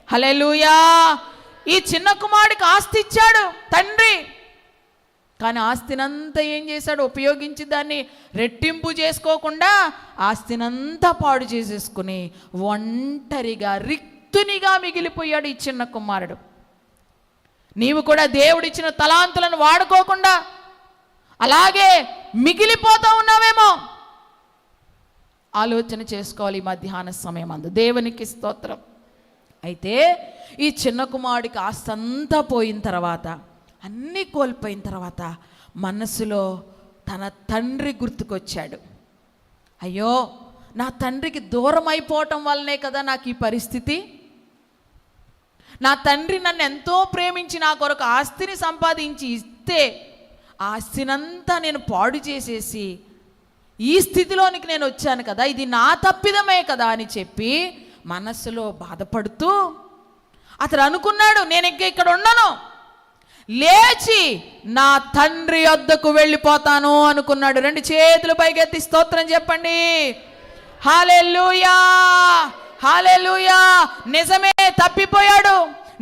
హల్లెలూయా. ఈ చిన్న కుమారుడికి ఆస్తి ఇచ్చాడు తండ్రి, కానీ ఆస్తినంతా ఏం చేశాడు? ఉపయోగించి దాన్ని రెట్టింపు చేసుకోకుండా ఆస్తినంతా పాడు చేసేసుకుని ఒంటరిగా రిక్తునిగా మిగిలిపోయాడు ఈ చిన్న కుమారుడు. నీవు కూడా దేవుడిచ్చిన తలాంతులను వాడుకోకుండా అలాగే మిగిలిపోతూ ఉన్నావేమో. ఆలోచన చేసుకోవాలి ఈ మధ్యాహ్న సమయం అందు. దేవునికి స్తోత్రం. అయితే ఈ చిన్న కుమారుడికి ఆస్తి అంతా పోయిన తర్వాత, అన్నీ కోల్పోయిన తర్వాత మనసులో తన తండ్రి గుర్తుకొచ్చాడు. అయ్యో, నా తండ్రికి దూరం అయిపోవటం వల్లనే కదా నాకు ఈ పరిస్థితి. నా తండ్రి నన్ను ఎంతో ప్రేమించి నా కొరకు ఆస్తిని సంపాదించి ఇస్తే ఆస్తినంతా నేను పాడు చేసేసి ఈ స్థితిలోనికి నేను వచ్చాను కదా, ఇది నా తప్పిదమే కదా అని చెప్పి మనస్సులో బాధపడుతూ అతడు అనుకున్నాడు, నేను ఇంకా ఇక్కడ ఉండను, లేచి నా తండ్రి వద్దకు వెళ్ళిపోతాను అనుకున్నాడు. రెండు చేతులు పైకెత్తి స్తోత్రం చెప్పండి. హల్లెలూయా, హల్లెలూయా. నిజమే, తప్పిపోయాడు,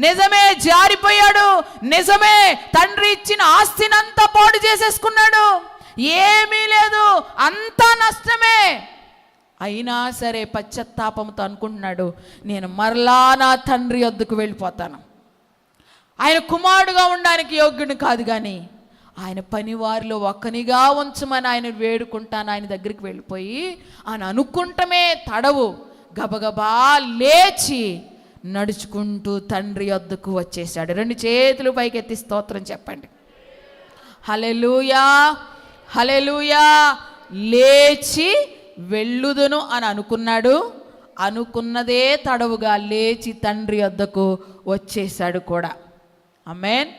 నిజమే జారిపోయాడు, నిజమే తండ్రి ఇచ్చిన ఆస్తినంతా పాడు చేసేసుకున్నాడు. ఏమీ లేదు, అంతా నష్టమే. అయినా సరే పశ్చాత్తాపంతో అనుకుంటున్నాడు, నేను మరలా నా తండ్రి వద్దకు వెళ్ళిపోతాను. ఆయన కుమారుడుగా ఉండడానికి యోగ్యుడు కాదు, కానీ ఆయన పనివారిలో ఒక్కనిగా ఉంచమని ఆయన వేడుకుంటాను. ఆయన దగ్గరికి వెళ్ళిపోయి ఆయన అనుకుంటమే తడవు గబగబా లేచి నడుచుకుంటూ తండ్రి వద్దకు వచ్చేసాడు. రెండు చేతులు పైకెత్తి స్తోత్రం చెప్పండి. హల్లెలూయా, హల్లెలూయా. లేచి వెళ్ళుదును అని అనుకున్నాడు. అనుకున్నదే తడవుగా లేచి తండ్రి వద్దకు వచ్చేసాడు కూడా. ఆమేన్.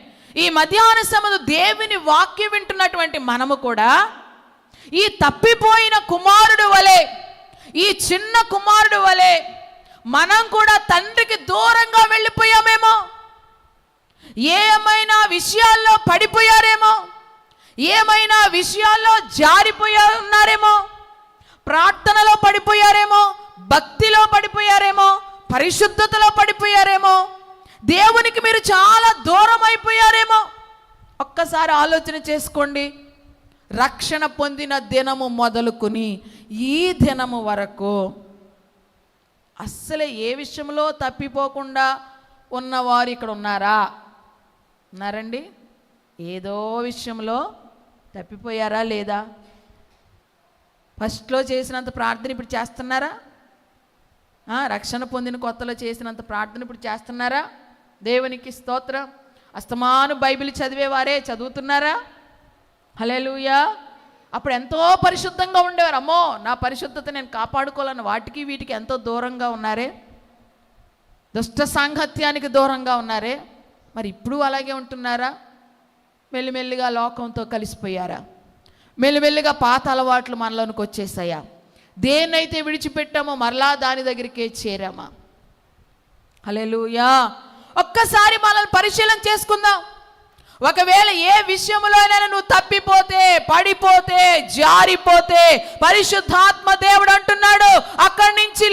ఈ మధ్యాహ్న సమయంలో దేవుని వాక్యం వింటున్నటువంటి మనము కూడా ఈ తప్పిపోయిన కుమారుడు వలె, ఈ చిన్న కుమారుడు వలె మనం కూడా తండ్రికి దూరంగా వెళ్ళిపోయామేమో. ఏమైనా విషయాల్లో పడిపోయారేమో, ఏమైనా విషయాల్లో జారిపోయారేమో, ప్రార్థనలో పడిపోయారేమో, భక్తిలో పడిపోయారేమో, పరిశుద్ధతలో పడిపోయారేమో, దేవునికి మీరు చాలా దూరం అయిపోయారేమో. ఒక్కసారి ఆలోచన చేసుకోండి. రక్షణ పొందిన దినము మొదలుకొని ఈ దినము వరకు అస్సలే ఏ విషయంలో తప్పిపోకుండా ఉన్నవారు ఇక్కడ ఉన్నారా? ఉన్నారండి? ఏదో విషయంలో తప్పిపోయారా లేదా? ఫస్ట్లో చేసినంత ప్రార్థన ఇప్పుడు చేస్తున్నారా? రక్షణ పొందిన కొత్తలో చేసినంత ప్రార్థన ఇప్పుడు చేస్తున్నారా? దేవునికి స్తోత్రం. అస్తమాను బైబిల్ చదివేవారే చదువుతున్నారా? హల్లెలూయా. అప్పుడు ఎంతో పరిశుద్ధంగా ఉండేవారు. అమ్మో, నా పరిశుద్ధత నేను కాపాడుకోవాలని వాటికి వీటికి ఎంతో దూరంగా ఉన్నారే, దుష్ట సాంగత్యానికి దూరంగా ఉన్నారే. మరి ఇప్పుడు అలాగే ఉంటున్నారా? మెల్లిమెల్లిగా లోకంతో కలిసిపోయారా? మెల్లిమెల్లిగా పాత అలవాట్లు మనలోనికి వచ్చేసాయా? దేన్నైతే విడిచిపెట్టామో మరలా దాని దగ్గరికే చేరామా? హల్లెలూయా. ఒక్కసారి మనల్ని పరిశీలన చేసుకుందాం. ఒకవేళ ఏ విషయంలో అయినా నువ్వు తప్పిపోతే, పడిపోతే, జారిపోతే పరిశుద్ధాత్మ దేవుడు అంటున్నాడు, అక్కడి నుంచి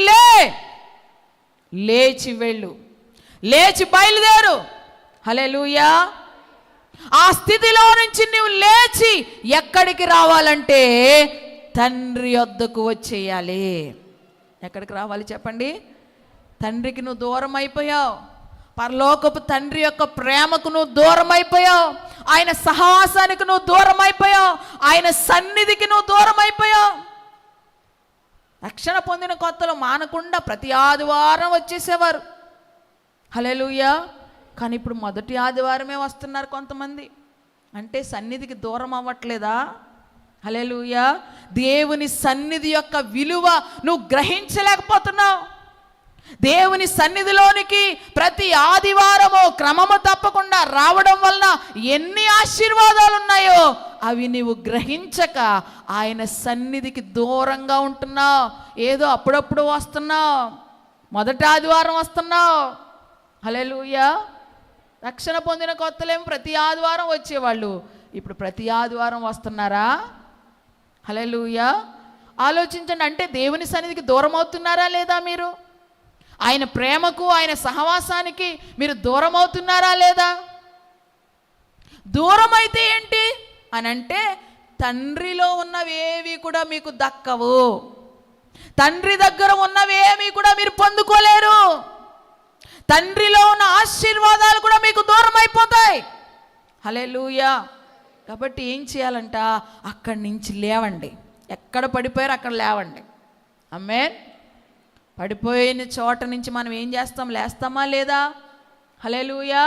లేచి వెళ్ళు, లేచి బయలుదేరు. హల్లెలూయా. ఆ స్థితిలో నుంచి నువ్వు లేచి ఎక్కడికి రావాలంటే తండ్రి వద్దకు వచ్చేయాలి. ఎక్కడికి రావాలి చెప్పండి? తండ్రికి నువ్వు దూరం అయిపోయావు. పరలోకపు తండ్రి యొక్క ప్రేమకు నువ్వు దూరం అయిపోయావు. ఆయన సహవాసానికి నువ్వు దూరం అయిపోయావు. ఆయన సన్నిధికి నువ్వు దూరం అయిపోయావు. రక్షణ పొందిన కొత్తలో మానకుండా ప్రతి ఆదివారం వచ్చేసేవారు. హల్లెలూయా. కానీ ఇప్పుడు మొదటి ఆదివారమే వస్తున్నారు కొంతమంది. అంటే సన్నిధికి దూరం అవ్వట్లేదా? హల్లెలూయా. దేవుని సన్నిధి యొక్క విలువ నువ్వు గ్రహించలేకపోతున్నావు. దేవుని సన్నిధిలోనికి ప్రతి ఆదివారము క్రమము తప్పకుండా రావడం వలన ఎన్ని ఆశీర్వాదాలు ఉన్నాయో అవి నీవు గ్రహించక ఆయన సన్నిధికి దూరంగా ఉంటున్నావు. ఏదో అప్పుడప్పుడు వస్తున్నావు, మొదటి ఆదివారం వస్తున్నావు. హల్లెలూయా. రక్షణ పొందిన కొత్తలేమో ప్రతి ఆదివారం వచ్చేవాళ్ళు, ఇప్పుడు ప్రతి ఆదివారం వస్తున్నారా? హల్లెలూయా. ఆలోచించండి. అంటే దేవుని సన్నిధికి దూరం అవుతున్నారా లేదా మీరు? ఆయన ప్రేమకు, ఆయన సహవాసానికి మీరు దూరం అవుతున్నారా లేదా? దూరం అయితే ఏంటి అని అంటే, తండ్రిలో ఉన్నవేవి కూడా మీకు దక్కవు. తండ్రి దగ్గర ఉన్నవేమి కూడా మీరు పొందుకోలేరు. తండ్రిలో ఉన్న ఆశీర్వాదాలు కూడా మీకు దూరం అయిపోతాయి. హల్లెలూయా. కాబట్టి ఏం చేయాలంట? అక్కడి నుంచి లేవండి. ఎక్కడ పడిపోయారో అక్కడ లేవండి. ఆమేన్. పడిపోయిన చోట నుంచి మనం ఏం చేస్తాం? లేస్తామా లేదా? హల్లెలూయా.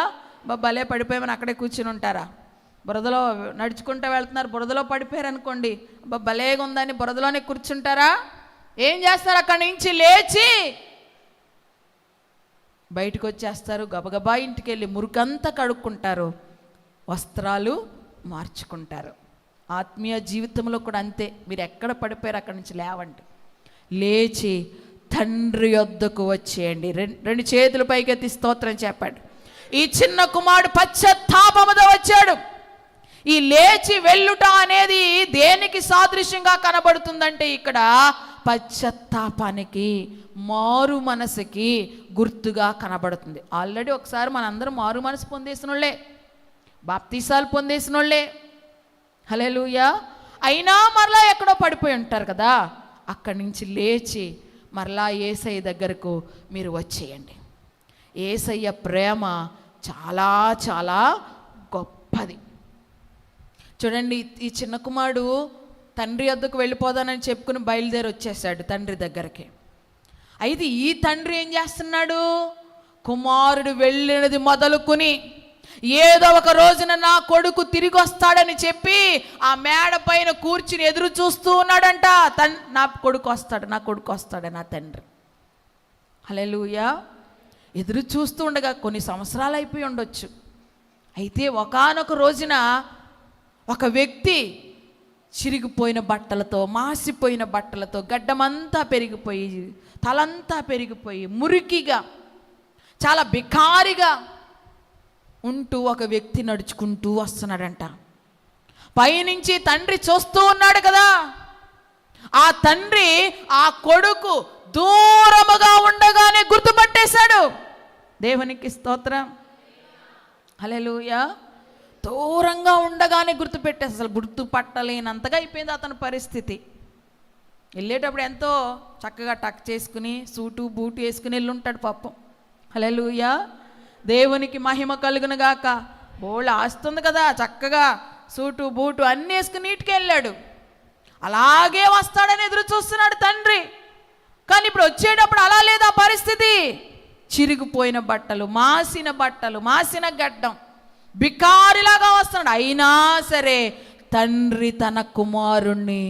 భలే పడిపోయామని అక్కడే కూర్చుని ఉంటారా? బురదలో నడుచుకుంటూ వెళ్తున్నారు, బురదలో పడిపోయారు అనుకోండి, భలేగా ఉందని బురదలోనే కూర్చుంటారా? ఏం చేస్తారు? అక్కడి నుంచి లేచి బయటకు వచ్చేస్తారు. గబగబా ఇంటికి వెళ్ళి మురికంతా కడుక్కుంటారు, వస్త్రాలు మార్చుకుంటారు. ఆత్మీయ జీవితంలో కూడా అంతే. మీరు ఎక్కడ పడిపోయారు అక్కడి నుంచి లేవండి. లేచి తండ్రి యొద్దకు వచ్చేయండి. రెండు చేతులు పైకెత్తి స్తోత్రం చెప్పండి. ఈ చిన్న కుమారుడు పశ్చాత్తాపముతో వచ్చాడు. ఈ లేచి వెళ్ళుట అనేది దేనికి సాదృశ్యంగా కనబడుతుందంటే, ఇక్కడ పశ్చాత్తాపానికి, మారు మనసుకి గుర్తుగా కనబడుతుంది. ఆల్రెడీ ఒకసారి మనందరం మారు మనసు పొందేసిన వాళ్ళే, బాప్తీసాలు పొందేసిన వాళ్ళే. హల్లెలూయా. అయినా మరలా ఎక్కడో పడిపోయి ఉంటారు కదా. అక్కడి నుంచి లేచి మరలా యేసయ్య దగ్గరకు మీరు వచ్చేయండి. యేసయ్య ప్రేమ చాలా చాలా గొప్పది. చూడండి, ఈ చిన్న కుమారుడు తండ్రి వద్దకు వెళ్ళిపోదానని చెప్పుకుని బయలుదేరి వచ్చేసాడు తండ్రి దగ్గరికి. అయితే ఈ తండ్రి ఏం చేస్తున్నాడు? కుమారుడు వెళ్ళినది మొదలుకొని ఏదో ఒక రోజున నా కొడుకు తిరిగి వస్తాడని చెప్పి ఆ మేడ పైన కూర్చుని ఎదురు చూస్తూ ఉన్నాడంట. నా కొడుకు వస్తాడు, నా కొడుకు వస్తాడు నా తండ్రి. హల్లెలూయా. ఎదురు చూస్తూ ఉండగా కొన్ని సంవత్సరాలు అయిపోయి ఉండొచ్చు. అయితే ఒకానొక రోజున ఒక వ్యక్తి చిరిగిపోయిన బట్టలతో, మాసిపోయిన బట్టలతో, గడ్డమంతా పెరిగిపోయి, తలంతా పెరిగిపోయి, మురికిగా, చాలా బికారిగా ఉంటూ ఒక వ్యక్తి నడుచుకుంటూ వస్తున్నాడంట. పైనుంచి తండ్రి చూస్తూ ఉన్నాడు కదా. ఆ తండ్రి ఆ కొడుకు దూరముగా ఉండగానే గుర్తుపట్టేశాడు. దేవునికి స్తోత్రం. హల్లెలూయా. దూరంగా ఉండగానే గుర్తుపెట్టేసి, అసలు గుర్తుపట్టలేనంతగా అయిపోయింది అతని పరిస్థితి. వెళ్ళేటప్పుడు ఎంతో చక్కగా టక్ చేసుకుని సూటు బూటు వేసుకుని వెళ్ళుంటాడు పాపం. హల్లెలూయా. దేవునికి మహిమ కలుగును గాక. బోళ్ళు ఆస్తుంది కదా, చక్కగా సూటు బూటు అన్నీ వేసుకుని నీటికి వెళ్ళాడు. అలాగే వస్తాడని ఎదురు చూస్తున్నాడు తండ్రి. కానీ ఇప్పుడు వచ్చేటప్పుడు అలా లేదా పరిస్థితి. చిరిగిపోయిన బట్టలు, మాసిన గడ్డం, బికారిలాగా వస్తున్నాడు. అయినా సరే తండ్రి తన కుమారుణ్ణి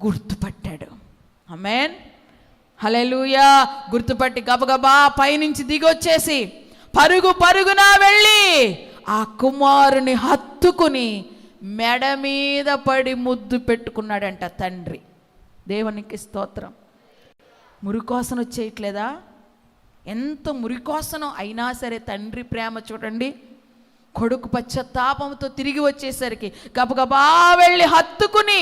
గుర్తుపట్టాడు. ఆమేన్. హల్లెలూయా. గుర్తుపట్టి గబగబా పైనుంచి దిగి వచ్చేసి పరుగున వెళ్ళి ఆ కుమారుని హత్తుకుని మెడ మీద పడి ముద్దు పెట్టుకున్నాడంట తండ్రి. దేవునికి స్తోత్రం. మురికోసన వచ్చేయట్లేదా? ఎంత మురికోసనం అయినా సరే తండ్రి ప్రేమ చూడండి. కొడుకు పశ్చాత్తాపంతో తిరిగి వచ్చేసరికి గబగబా వెళ్ళి హత్తుకుని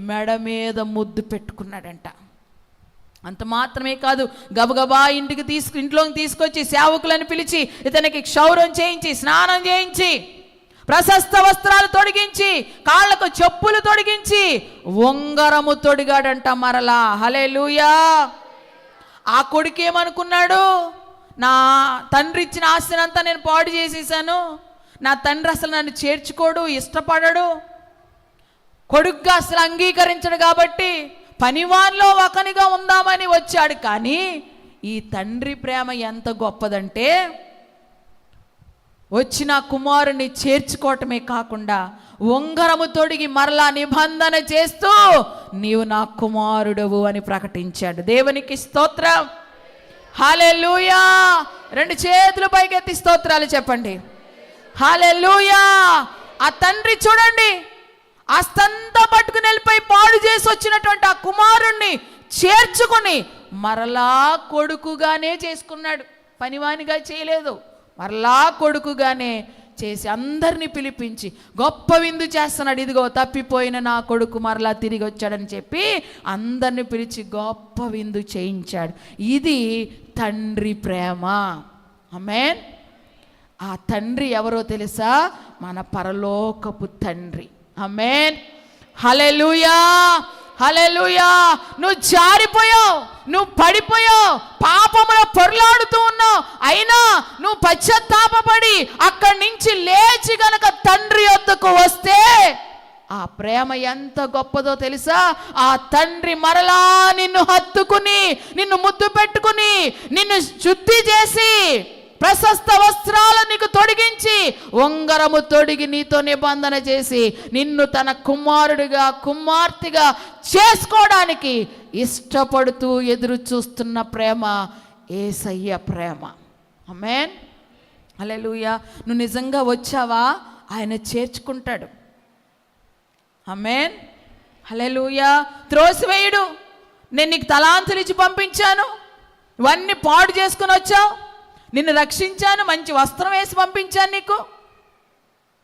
మెడ మీద ముద్దు పెట్టుకున్నాడంట. అంత మాత్రమే కాదు, గబగబా ఇంట్లోకి తీసుకొచ్చి సేవకులను పిలిచి ఇతనికి క్షౌరం చేయించి, స్నానం చేయించి, ప్రశస్త వస్త్రాలు తొడిగించి, కాళ్ళకు చెప్పులు తొడిగించి, ఉంగరము తొడిగాడంట మరలా. హల్లెలూయా. ఆ కొడుకు ఏమనుకున్నాడు? నా తండ్రి ఇచ్చిన ఆస్తినంతా నేను పాడు చేసేసాను, నా తండ్రి అసలు నన్ను చేర్చుకోడు, ఇష్టపడడు, కొడుకుగా అసలు అంగీకరించడు, కాబట్టి పనివాన్లో ఒకనిగా ఉందామని వచ్చాడు. కానీ ఈ తండ్రి ప్రేమ ఎంత గొప్పదంటే, వచ్చిన కుమారుని చేర్చుకోవటమే కాకుండా ఉంగరము తొడిగి మరలా నిబంధన చేస్తూ నీవు నా కుమారుడవు అని ప్రకటించాడు. దేవునికి స్తోత్రం. హల్లెలూయా. రెండు చేతులు పైకెత్తి స్తోత్రాలు చెప్పండి. హల్లెలూయా. ఆ తండ్రి చూడండి, ఆస్తంతా పట్టుకుని వెళ్ళిపోయి పాడు చేసి వచ్చినటువంటి ఆ కుమారుణ్ణి చేర్చుకుని మరలా కొడుకుగానే చేసుకున్నాడు. పనివానిగా చేయలేదు, మరలా కొడుకుగానే చేసి అందరినీ పిలిపించి గొప్ప విందు చేస్తున్నాడు. ఇదిగో తప్పిపోయిన నా కొడుకు మరలా తిరిగి వచ్చాడని చెప్పి అందరినీ పిలిచి గొప్ప విందు చేయించాడు. ఇది తండ్రి ప్రేమ. ఆమేన్. ఆ తండ్రి ఎవరో తెలుసా? మన పరలోకపు తండ్రి. ఆమేన్. హల్లెలూయా, హల్లెలూయా. నువ్వు జారిపోయావు, నువ్వు పడిపోయావు, పాపములో పొర్లాడుతూ ఉన్నావు. అయినా నువ్వు పశ్చాత్తాపపడి అక్కడి నుంచి లేచి గనక తండ్రి యొద్దకు వస్తే ఆ ప్రేమ ఎంత గొప్పదో తెలుసా? ఆ తండ్రి మరలా నిన్ను హత్తుకుని, నిన్ను ముద్దు పెట్టుకుని, నిన్ను శుద్ధి చేసి, ప్రశస్త వస్త్రాలు నీకు తొడిగించి, ఉంగరము తొడిగి నీతో నిబంధన చేసి, నిన్ను తన కుమారుడిగా కుమార్తెగా చేసుకోవడానికి ఇష్టపడుతూ ఎదురు చూస్తున్న ప్రేమ యేసయ్య ప్రేమ. ఆమేన్. హల్లెలూయా. నువ్వు నిజంగా వచ్చావా? ఆయన చేర్చుకుంటాడు. ఆమేన్. హల్లెలూయా. త్రోసివేయుడు. నేను నీకు తలాంతులు ఇచ్చి పంపించాను, ఇవన్నీ పాడు చేసుకుని వచ్చావు, నిన్ను రక్షించాను, మంచి వస్త్రం వేసి పంపించాను, నీకు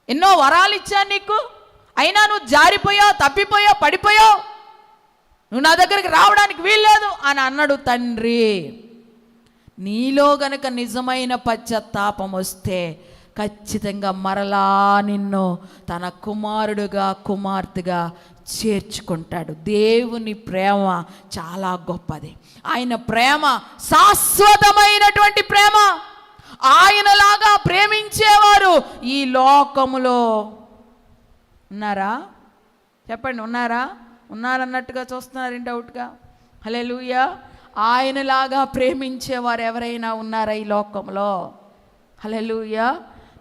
ఎన్నో వరాలు ఇచ్చాను నీకు, అయినా నువ్వు జారిపోయావు, తప్పిపోయావు, పడిపోయావు, నువ్వు నా దగ్గరికి రావడానికి వీల్లేదు అని అన్నాడు తండ్రి. నీలో గనక నిజమైన పశ్చాత్తాపం వస్తే ఖచ్చితంగా మరలా నిన్ను తన కుమారుడుగా కుమార్తెగా చేర్చుకుంటాడు. దేవుని ప్రేమ చాలా గొప్పది. ఆయన ప్రేమ శాశ్వతమైనటువంటి ప్రేమ. ఆయనలాగా ప్రేమించేవారు ఈ లోకములో ఉన్నారా? చెప్పండి, ఉన్నారా? ఉన్నారన్నట్టుగా చూస్తున్నారేంటి డౌట్గా? హల్లెలూయా. ఆయనలాగా ప్రేమించేవారు ఎవరైనా ఉన్నారా ఈ లోకంలో? హల్లెలూయా.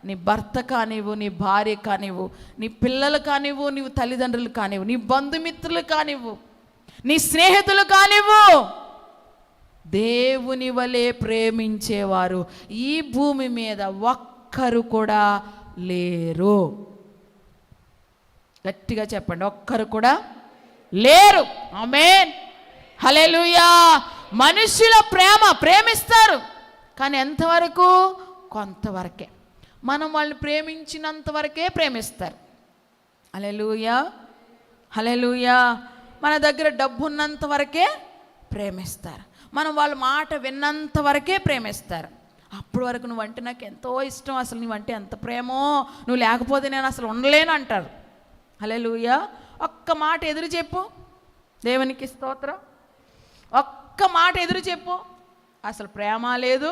నీ భర్త కానివ్వు, నీ భార్య కానివ్వు, నీ పిల్లలు కానివ్వు, నీవు తల్లిదండ్రులు కానివ్వు, నీ బంధుమిత్రులు కానివ్వు, నీ స్నేహితులు కానివ్వు, దేవుని వలె ప్రేమించేవారు ఈ భూమి మీద ఒక్కరు కూడా లేరు. గట్టిగా చెప్పండి, ఒక్కరు కూడా లేరు. ఆమేన్. హల్లెలూయా. మనుషుల ప్రేమిస్తారు, కానీ ఎంతవరకు? కొంతవరకే. మనం వాళ్ళని ప్రేమించినంత వరకే ప్రేమిస్తారు. హల్లెలూయా, హల్లెలూయా. మన దగ్గర డబ్బు ఉన్నంత వరకే ప్రేమిస్తారు, మనం వాళ్ళ మాట విన్నంత వరకే ప్రేమిస్తారు. అప్పటి వరకు నువ్వంటే నాకు ఎంతో ఇష్టం, అసలు నువ్వంటే ఎంత ప్రేమో, నువ్వు లేకపోతే నేను అసలు ఉండలేను అంటారు. హల్లెలూయా. ఒక్క మాట ఎదురు చెప్పు, దేవునికి స్తోత్రం. ఒక్క మాట ఎదురు చెప్పు, అసలు ప్రేమ లేదు,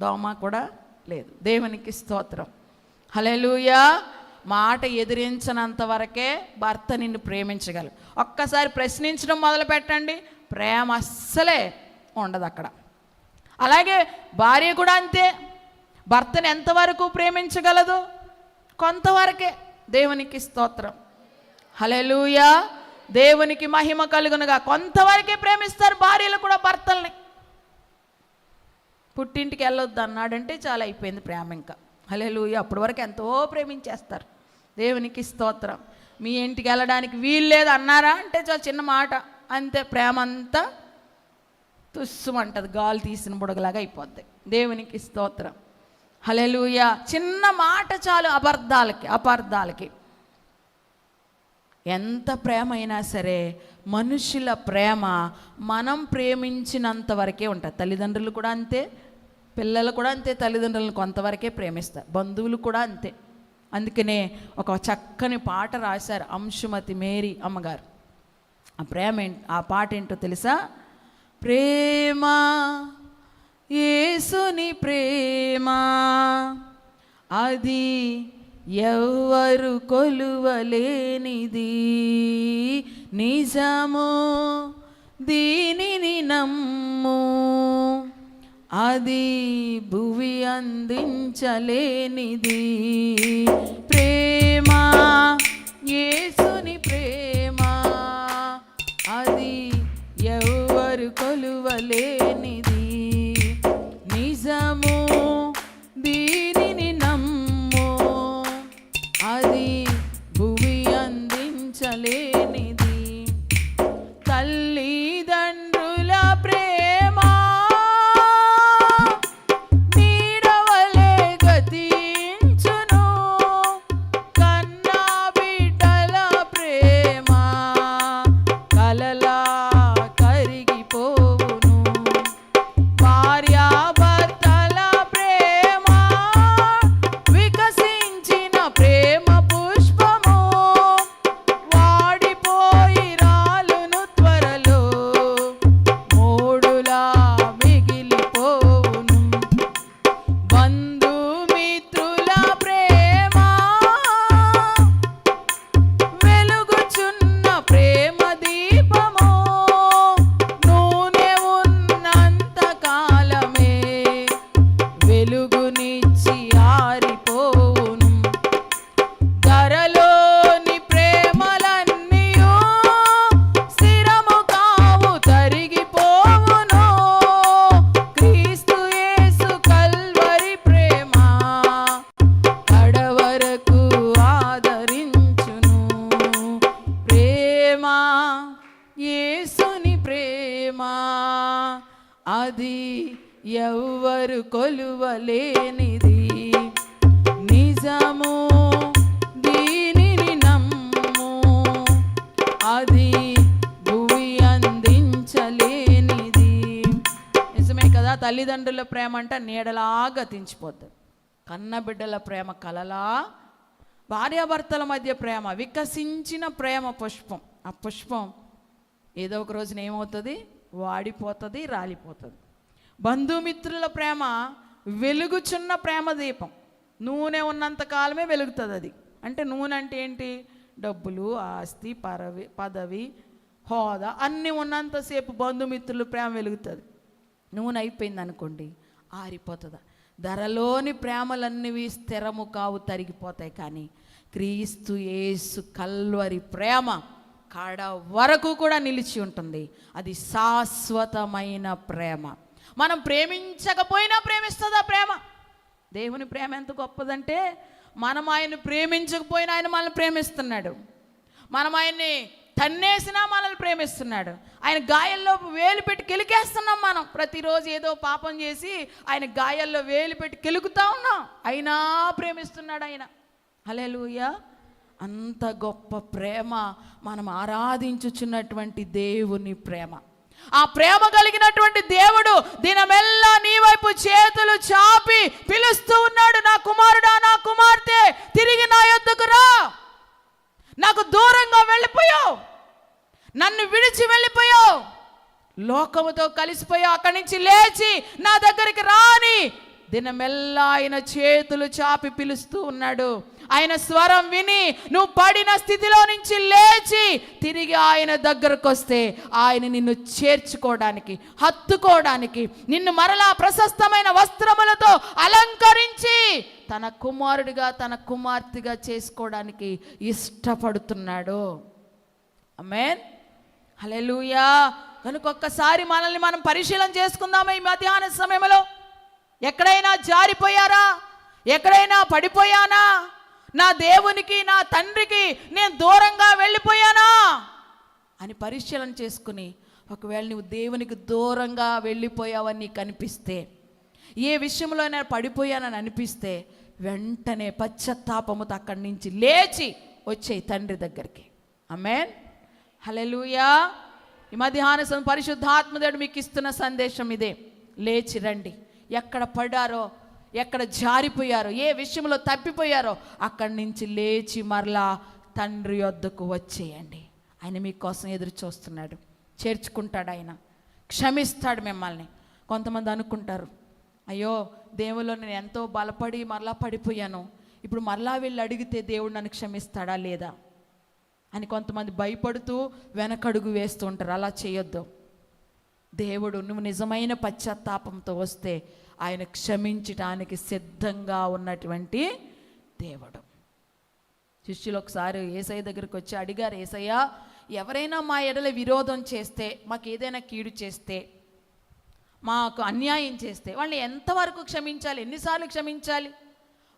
దోమ కూడా లేదు. దేవునికి స్తోత్రం. హల్లెలూయా. మాట ఎదిరించినంత వరకే భర్త నిన్ను ప్రేమించగలరు. ఒక్కసారి ప్రశ్నించడం మొదలు పెట్టండి, ప్రేమ అస్సలే ఉండదు అక్కడ. అలాగే భార్య కూడా అంతే, భర్తను ఎంతవరకు ప్రేమించగలదు? కొంతవరకే. దేవునికి స్తోత్రం. హల్లెలూయా. దేవునికి మహిమ కలుగునుగా. కొంతవరకే ప్రేమిస్తారు భార్యలు కూడా భర్తల్ని. పుట్టింటికి వెళ్ళొద్దు అన్నాడంటే చాలా అయిపోయింది ప్రేమ ఇంకా. హల్లెలూయా. అప్పటి వరకు ఎంతో ప్రేమించేస్తారు. దేవునికి స్తోత్రం. మీ ఇంటికి వెళ్ళడానికి వీలు లేదు అన్నారా అంటే చాలా చిన్న మాట, అంతే ప్రేమ అంతా తుస్సుమంటది, గాలి తీసిన బుడగలాగా అయిపోద్ది. దేవునికి స్తోత్రం. హల్లెలూయా. చిన్న మాట చాలు అపార్థాలకి. ఎంత ప్రేమ అయినా సరే మనుషుల ప్రేమ మనం ప్రేమించినంత వరకే ఉంటుంది. తల్లిదండ్రులు కూడా అంతే, పిల్లలు కూడా అంతే, తల్లిదండ్రులను కొంతవరకే ప్రేమిస్తారు, బంధువులు కూడా అంతే. అందుకనే ఒక చక్కని పాట రాశారు అంశుమతి మేరీ అమ్మగారు. ఆ పాట ఏంటో తెలుసా? ప్రేమ యేసుని ప్రేమ అది ఎవ్వరు కొలువలేనిది, నిజము దీనిని నమ్ము, అది భువి అందించలేనిది. ప్రేమ యేసుని ప్రేమ అది ఎవ్వరు కొలువలేనిది, నిజము దీనిని నమ్ము, అది భువి అందించలేనిది. తల్లిదండ్రుల ప్రేమ నీడవలే గతించును, వెలుగునిచ్చి ఆరిపోవును. ధరలోని ప్రేమలన్నీయు స్థిరము కావు, తరిగిపోవును. క్రీస్తు యేసు కల్వరి ప్రేమ కడవరకు ఆదరించును. ప్రేమ, యేసుని ప్రేమ, అది ఎవ్వరు కొలువలేనిది. నిజము, దీనిని నమ్ము, అది భువి అందించలేనిది. నిజమే కదా, తల్లిదండ్రుల ప్రేమ అంటే నీడలాగా తించిపోతుంది. కన్నబిడ్డల ప్రేమ కలలా, భార్యాభర్తల మధ్య ప్రేమ వికసించిన ప్రేమ పుష్పం. ఆ పుష్పం ఏదో ఒక రోజున ఏమవుతుంది? వాడిపోతుంది, రాలిపోతుంది. బంధుమిత్రుల ప్రేమ వెలుగుచున్న ప్రేమ దీపం. నూనె ఉన్నంత కాలమే వెలుగుతుంది అది. అంటే నూనె అంటే ఏంటి? డబ్బులు, ఆస్తి, పదవి, హోదా అన్నీ ఉన్నంతసేపు బంధుమిత్రుల ప్రేమ వెలుగుతుంది. నూనె అయిపోయింది అనుకోండి, ఆరిపోతుంది. ధరలోని ప్రేమలన్నవి స్థిరము కావు, తరిగిపోతాయి. కానీ క్రీస్తు యేసు కల్వరి ప్రేమ కాడ వరకు కూడా నిలిచి ఉంటుంది. అది శాశ్వతమైన ప్రేమ. మనం ప్రేమించకపోయినా ప్రేమిస్తుంది ఆ ప్రేమ. దేవుని ప్రేమ ఎంత గొప్పదంటే, మనం ఆయన్ని ప్రేమించకపోయినా ఆయన మనల్ని ప్రేమిస్తున్నాడు. మనం ఆయన్ని తన్నేసినా మనల్ని ప్రేమిస్తున్నాడు. ఆయన గాయాల్లో వేలు పెట్టి కెలికేస్తున్నాం. మనం ప్రతిరోజు ఏదో పాపం చేసి ఆయన గాయాల్లో వేలు పెట్టి కెలుకుతా ఉన్నాం, అయినా ప్రేమిస్తున్నాడు ఆయన. హల్లెలూయా. అంత గొప్ప ప్రేమ మనం ఆరాధించుచున్నటువంటి దేవుని ప్రేమ. ఆ ప్రేమ కలిగినటువంటి దేవుడు దినమెల్లా నీ వైపు చేతులు చాపి పిలుస్తూ ఉన్నాడు. నా కుమారుడా, నా కుమార్తె, తిరిగి నా యొద్దకు రా. నాకు దూరంగా వెళ్ళిపోయావు, నన్ను విడిచి వెళ్ళిపోయావు, లోకముతో కలిసిపోయావు, అక్కడి నుంచి లేచి నా దగ్గరికి రాని దినమెల్లా ఆయన చేతులు చాపి పిలుస్తూ ఉన్నాడు. ఆయన స్వరం విని నువ్వు పడిన స్థితిలో నుంచి లేచి తిరిగి ఆయన దగ్గరకు వస్తే ఆయన నిన్ను చేర్చుకోవడానికి, హత్తుకోవడానికి, నిన్ను మరలా ప్రశస్తమైన వస్త్రములతో అలంకరించి తన కుమారుడిగా, తన కుమార్తెగా చేసుకోవడానికి ఇష్టపడుతున్నాడు. ఆమేన్, హల్లెలూయా. కనుక ఒక్కసారి మనల్ని మనం పరిశీలన చేసుకుందామా ఈ మధ్యాహ్న సమయంలో. ఎక్కడైనా జారిపోయారా? ఎక్కడైనా పడిపోయానా? నా దేవునికి, నా తండ్రికి నేను దూరంగా వెళ్ళిపోయానా అని పరిశీలన చేసుకుని, ఒకవేళ నువ్వు దేవునికి దూరంగా వెళ్ళిపోయావని నీకు అనిపిస్తే, ఏ విషయంలో నేను పడిపోయానని అనిపిస్తే, వెంటనే పశ్చాత్తాపముతో అక్కడి నుంచి లేచి వచ్చేయి తండ్రి దగ్గరికి. ఆమేన్, హల్లెలూయా. ఈ మధ్యాహ్న పరిశుద్ధాత్మదేవుడు మీకు ఇస్తున్న సందేశం ఇదే. లేచి రండి. ఎక్కడ పడారో, ఎక్కడ జారిపోయారో, ఏ విషయంలో తప్పిపోయారో అక్కడి నుంచి లేచి మరలా తండ్రి వద్దకు వచ్చేయండి. ఆయన మీకోసం ఎదురు చూస్తున్నాడు. చేర్చుకుంటాడు, ఆయన క్షమిస్తాడు మిమ్మల్ని. కొంతమంది అనుకుంటారు, అయ్యో దేవుల్లో నేను ఎంతో బలపడి మరలా పడిపోయాను, ఇప్పుడు మరలా వెళ్ళి అడిగితే దేవుడు నన్ను క్షమిస్తాడా లేదా అని కొంతమంది భయపడుతూ వెనకడుగు వేస్తూ ఉంటారు. అలా చేయొద్దు. దేవుడు నువ్వు నిజమైన పశ్చాత్తాపంతో వస్తే ఆయన క్షమించటానికి సిద్ధంగా ఉన్నటువంటి దేవుడు. శిష్యులు ఒకసారి యేసయ్య దగ్గరికి వచ్చి అడిగారు, యేసయ్య, ఎవరైనా మా ఎడల విరోధం చేస్తే, మాకు ఏదైనా కీడు చేస్తే, మాకు అన్యాయం చేస్తే వాళ్ళని ఎంతవరకు క్షమించాలి? ఎన్నిసార్లు క్షమించాలి?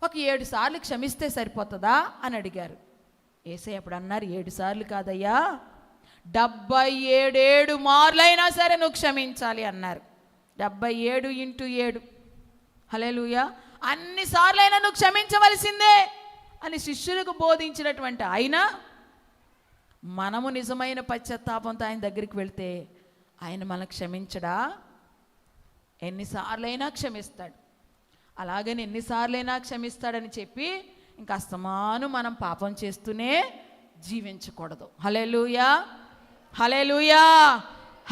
ఒక 7 సార్లు క్షమిస్తే సరిపోతుందా అని అడిగారు. యేసయ్య అప్పుడు అన్నారు, 7 సార్లు కాదయ్యా, 77 మార్లైనా సరే నువ్వు క్షమించాలి అన్నారు. 77 × 7. హల్లెలూయా. అన్నిసార్లైనా నువ్వు క్షమించవలసిందే అని శిష్యులకు బోధించినటువంటి ఆయన, మనము నిజమైన పశ్చాత్తాపంతో ఆయన దగ్గరికి వెళ్తే ఆయన మనకు క్షమించడా? ఎన్నిసార్లైనా క్షమిస్తాడు. అలాగని ఎన్నిసార్లైనా క్షమిస్తాడని చెప్పి ఇంకా అస్తమాను మనం పాపం చేస్తూనే జీవించకూడదు. హల్లెలూయా, హల్లెలూయా,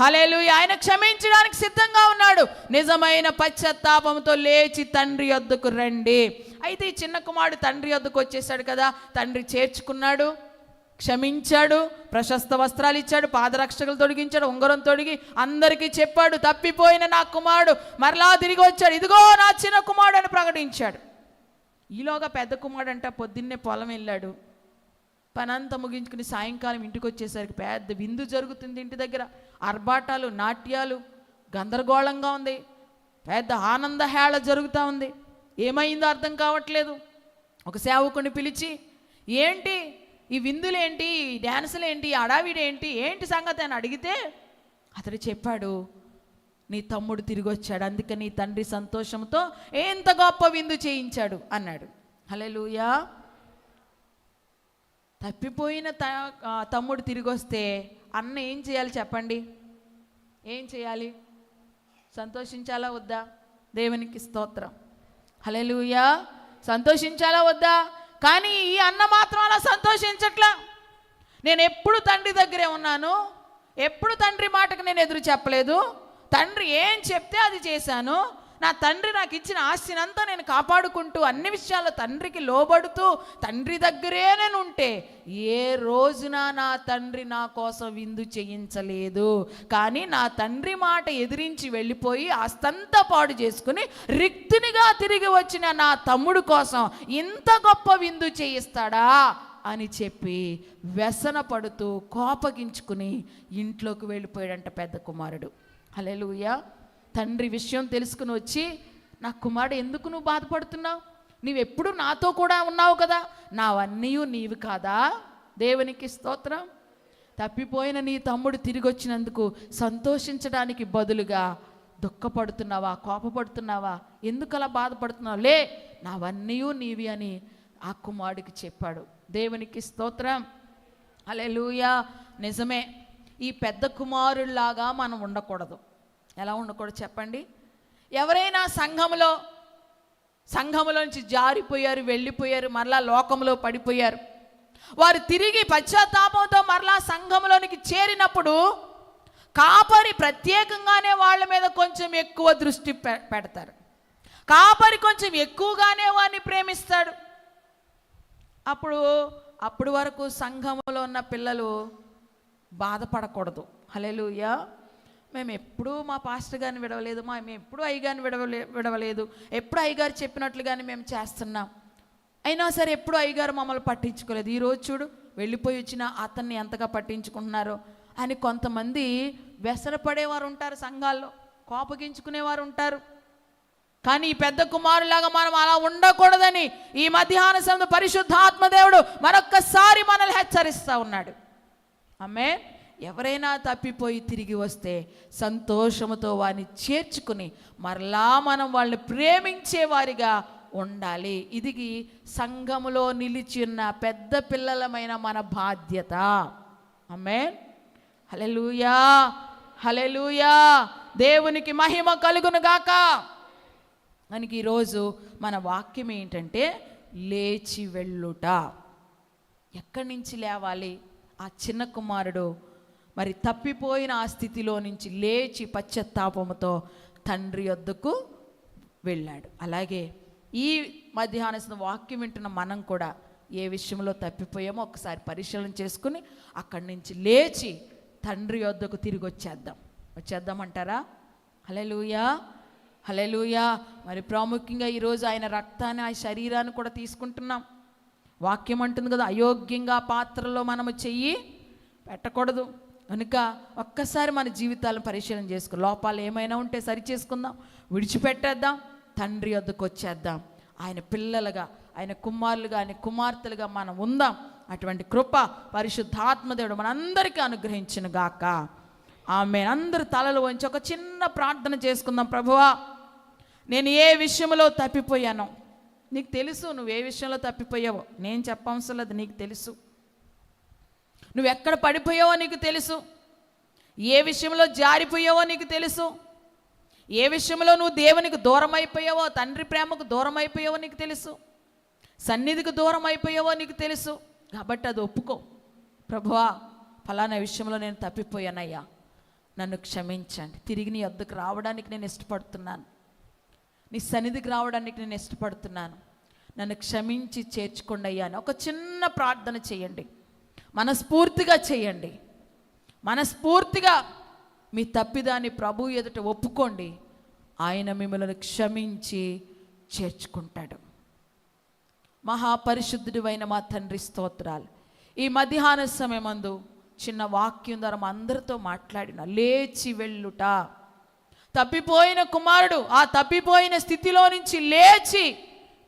హల్లెలూయా. ఆయన క్షమించడానికి సిద్ధంగా ఉన్నాడు. నిజమైన పశ్చాత్తాపంతో లేచి తండ్రి యొద్దకు రండి. అయితే ఈ చిన్న కుమారుడు తండ్రి యొద్దకు వచ్చేసాడు కదా, తండ్రి చేర్చుకున్నాడు. క్షమించాడు, ప్రశస్త వస్త్రాలు ఇచ్చాడు, పాదరక్షకులు తొడిగించాడు, ఉంగరం తొడిగి అందరికీ చెప్పాడు, తప్పిపోయిన నా కుమారుడు మరలా తిరిగి వచ్చాడు, ఇదిగో నా చిన్న కుమారుడు అని ప్రకటించాడు. ఈలోగా పెద్ద కుమారుడు అంట పొద్దున్నే పొలం వెళ్ళాడు. పనంతా ముగించుకుని సాయంకాలం ఇంటికి వచ్చేసరికి పెద్ద విందు జరుగుతుంది ఇంటి దగ్గర. ఆర్భాటాలు, నాట్యాలు, గందరగోళంగా ఉంది, పెద్ద ఆనంద హేళ జరుగుతూ ఉంది. ఏమైందో అర్థం కావట్లేదు. ఒక సేవకుని పిలిచి, ఏంటి ఈ విందులేంటి, ఈ డ్యాన్సులేంటి, ఈ అడావిడేంటి, ఏంటి సంగతి అని అడిగితే అతడు చెప్పాడు, నీ తమ్ముడు తిరిగి వచ్చాడు, అందుకే నీ తండ్రి సంతోషంతో ఎంత గొప్ప విందు చేయించాడు అన్నాడు. హల్లెలూయా. తప్పిపోయిన తమ్ముడు తిరిగి వస్తే అన్న ఏం చేయాలి చెప్పండి? ఏం చేయాలి? సంతోషించాలా వద్దా? దేవునికి స్తోత్రం. హల్లెలూయా. సంతోషించాలా వద్దా? కానీ ఈ అన్న మాత్రం అలా సంతోషించట్లా. నేను ఎప్పుడు తండ్రి దగ్గరే ఉన్నాను, ఎప్పుడు తండ్రి మాటకు నేను ఎదురు చెప్పలేదు, తండ్రి ఏం చెప్తే అది చేశాను, నా తండ్రి నాకు ఇచ్చిన ఆస్తినంతా నేను కాపాడుకుంటూ అన్ని విషయాల్లో తండ్రికి లోబడుతూ తండ్రి దగ్గరే నేను ఉంటే ఏ రోజున నా తండ్రి నా కోసం విందు చేయించలేదు. కానీ నా తండ్రి మాట ఎదిరించి వెళ్ళిపోయి ఆస్తంతా పాడు చేసుకుని రిక్తునిగా తిరిగి వచ్చిన నా తమ్ముడు కోసం ఇంత గొప్ప విందు చేయిస్తాడా అని చెప్పి వ్యసన పడుతూ కోపగించుకుని ఇంట్లోకి వెళ్ళిపోయాడంట పెద్ద కుమారుడు. హల్లెలూయా. తండ్రి విషయం తెలుసుకుని వచ్చి, నా కుమారుడు ఎందుకు నువ్వు బాధపడుతున్నావు, నీవెప్పుడు నాతో కూడా ఉన్నావు కదా, నావన్నీ నీవు కాదా? దేవునికి స్తోత్రం. తప్పిపోయిన నీ తమ్ముడు తిరిగి వచ్చినందుకు సంతోషించడానికి బదులుగా దుఃఖపడుతున్నావా, కోపపడుతున్నావా, ఎందుకు అలా బాధపడుతున్నావు? లే, నావన్నీ నీవి అని ఆ కుమారుడికి చెప్పాడు. దేవునికి స్తోత్రం. హల్లెలూయా. నిజమే, ఈ పెద్ద కుమారుల్లాగా మనం ఉండకూడదు. ఎలా ఉండకూడదు చెప్పండి? ఎవరైనా సంఘములోంచి జారిపోయారు, వెళ్ళిపోయారు, మరలా లోకంలో పడిపోయారు, వారు తిరిగి పశ్చాత్తాపంతో మరలా సంఘములోనికి చేరినప్పుడు కాపరి ప్రత్యేకంగానే వాళ్ళ మీద కొంచెం ఎక్కువ దృష్టి పెడతారు. కాపరి కొంచెం ఎక్కువగానే వారిని ప్రేమిస్తాడు. అప్పుడు వరకు సంఘములో ఉన్న పిల్లలు బాధపడకూడదు. హల్లెలూయా. మేము ఎప్పుడూ మా పాస్టర్ గారిని విడవలేదు, మేము ఎప్పుడూ అయ్యగారిని విడవలేదు, ఎప్పుడు అయ్యగారు చెప్పినట్లుగానే మేము చేస్తున్నాం, అయినా సరే ఎప్పుడు అయ్యగారు మమ్మల్ని పట్టించుకోలేదు. ఈరోజు చూడు వెళ్ళిపోయి వచ్చిన అతన్ని ఎంతగా పట్టించుకుంటున్నారో అని కొంతమంది వ్యసనపడేవారు ఉంటారు, సంఘాల్లో కోపగించుకునేవారు ఉంటారు. కానీ ఈ పెద్ద కుమారులాగా మనం అలా ఉండకూడదని ఈ మధ్యాహ్న సమయంలో పరిశుద్ధాత్మ దేవుడు మరొక్కసారి మనల్ని హెచ్చరిస్తూ ఉన్నాడు. ఆమేన్. ఎవరైనా తప్పిపోయి తిరిగి వస్తే సంతోషముతో వారిని చేర్చుకుని మరలా మనం వాళ్ళని ప్రేమించే వారిగా ఉండాలి. ఇది సంఘములో నిలిచి ఉన్న పెద్ద పిల్లలమైన మన బాధ్యత. ఆమేన్. హల్లెలూయా. హల్లెలూయా. దేవునికి మహిమ కలుగును గాక. మనకి ఈరోజు మన వాక్యం ఏంటంటే లేచి వెళ్ళుట. ఎక్కడి నుంచి లేవాలి? ఆ చిన్న కుమారుడు మరి తప్పిపోయిన ఆ స్థితిలో నుంచి లేచి పశ్చాత్తాపముతో తండ్రి వద్దకు వెళ్ళాడు. అలాగే ఈ మధ్యాహ్న వాక్యం వింటున్న మనం కూడా ఏ విషయంలో తప్పిపోయామో ఒకసారి పరిశీలన చేసుకుని అక్కడి నుంచి లేచి తండ్రి వద్దకు తిరిగి వచ్చేద్దామంటారా? హల్లెలూయా. హల్లెలూయా. మరి ప్రాముఖ్యంగా ఈరోజు ఆయన రక్తాన్ని, ఆ శరీరాన్ని కూడా తీసుకుంటున్నాం. వాక్యం అంటుంది కదా, అయోగ్యంగా పాత్రలో మనము చెయ్యి పెట్టకూడదు. కనుక ఒక్కసారి మన జీవితాలను పరిశీలన చేసుకో, లోపాలు ఏమైనా ఉంటే సరి చేసుకుందాం, విడిచిపెట్టేద్దాం, తండ్రి వద్దకు వచ్చేద్దాం. ఆయన పిల్లలుగా, ఆయన కుమారులుగా, ఆయన కుమార్తెలుగా మనం ఉందాం. అటువంటి కృప పరిశుద్ధాత్మదేవుడు మనందరికీ అనుగ్రహించును గాక. ఆమేన్. అందరూ తలలు వంచి ఒక చిన్న ప్రార్థన చేసుకుందాం. ప్రభువా, నేను ఏ విషయంలో తప్పిపోయానో నీకు తెలుసు. నువ్వు ఏ విషయంలో తప్పిపోయావో నేను చెప్పవసరం లేదు, నీకు తెలుసు. నువ్వు ఎక్కడ పడిపోయావో నీకు తెలుసు. ఏ విషయంలో జారిపోయావో నీకు తెలుసు. ఏ విషయంలో నువ్వు దేవునికి దూరం అయిపోయావో, తండ్రి ప్రేమకు దూరం అయిపోయావో నీకు తెలుసు. సన్నిధికి దూరం అయిపోయావో నీకు తెలుసు. కాబట్టి అది ఒప్పుకో. ప్రభువా, ఫలానా విషయంలో నేను తప్పిపోయానయ్యా, నన్ను క్షమించండి. తిరిగి నీ వద్దకు రావడానికి నేను ఇష్టపడుతున్నాను, నీ సన్నిధికి రావడానికి నేను ఇష్టపడుతున్నాను, నన్ను క్షమించి చేర్చుకోండి అయ్యా అని ఒక చిన్న ప్రార్థన చేయండి. మనస్ఫూర్తిగా చేయండి. మనస్ఫూర్తిగా మీ తప్పిదాన్ని ప్రభు ఎదుట ఒప్పుకోండి. ఆయన మిమ్మల్ని క్షమించి చేర్చుకుంటాడు. మహాపరిశుద్ధుడైన మా తండ్రి స్తోత్రాలు. ఈ మధ్యాహ్న సమయమందు చిన్న వాక్యం ద్వారా మా అందరితో మాట్లాడిన లేచి వెళ్ళుట. తప్పిపోయిన కుమారుడు ఆ తప్పిపోయిన స్థితిలో నుంచి లేచి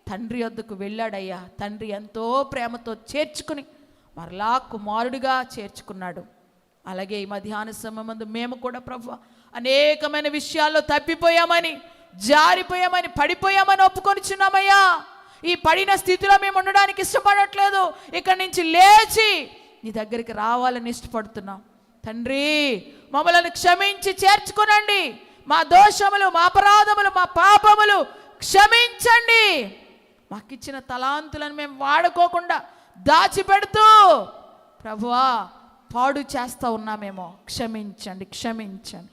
తండ్రి వద్దకు వెళ్ళాడయ్యా. తండ్రి ఎంతో ప్రేమతో చేర్చుకుని మరలా కుమారుడిగా చేర్చుకున్నాడు. అలాగే ఈ మధ్యాహ్న సమయమందు మేము కూడా ప్రభు అనేకమైన విషయాల్లో తప్పిపోయామని, జారిపోయామని, పడిపోయామని ఒప్పుకొనిచున్నామయ్యా. ఈ పడిన స్థితిలో మేము ఉండడానికి ఇష్టపడట్లేదు. ఇక్కడి నుంచి లేచి నీ దగ్గరికి రావాలని ఇష్టపడుతున్నాం. తండ్రి, మమ్మల్ని క్షమించి చేర్చుకునండి. మా దోషములు, మా అపరాధములు, మా పాపములు క్షమించండి. మాకిచ్చిన తలాంతులను మేము వాడుకోకుండా దాచిపెడుతూ ప్రభువా పాడు చేస్తూ ఉన్నామేమో, క్షమించండి, క్షమించండి.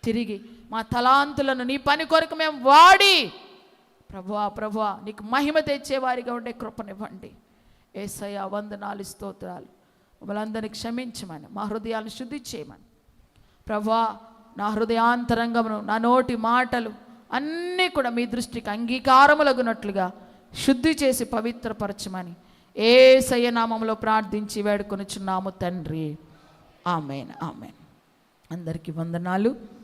తిరిగి మా తలాంతులను నీ పని కొరకు మేము వాడి ప్రభువా నీకు మహిమ తెచ్చేవారిగా ఉండే కృపనివ్వండి. యేసయ్యా వందనాలు, స్తోత్రాలు. మమ్మల్ని అందరినీ క్షమించమని, మా హృదయాలను శుద్ధి చేయమని ప్రభువా. నా హృదయాంతరంగమును, నా నోటి మాటలు అన్నీ కూడా మీ దృష్టికి అంగీకారములగునట్లుగా శుద్ధి చేసి పవిత్రపరచమని యేసయ్య నామములో ప్రార్థించి వేడుకొనుచున్నాము తండ్రి. ఆమేన్, ఆమేన్. అందరికీ వందనాలు.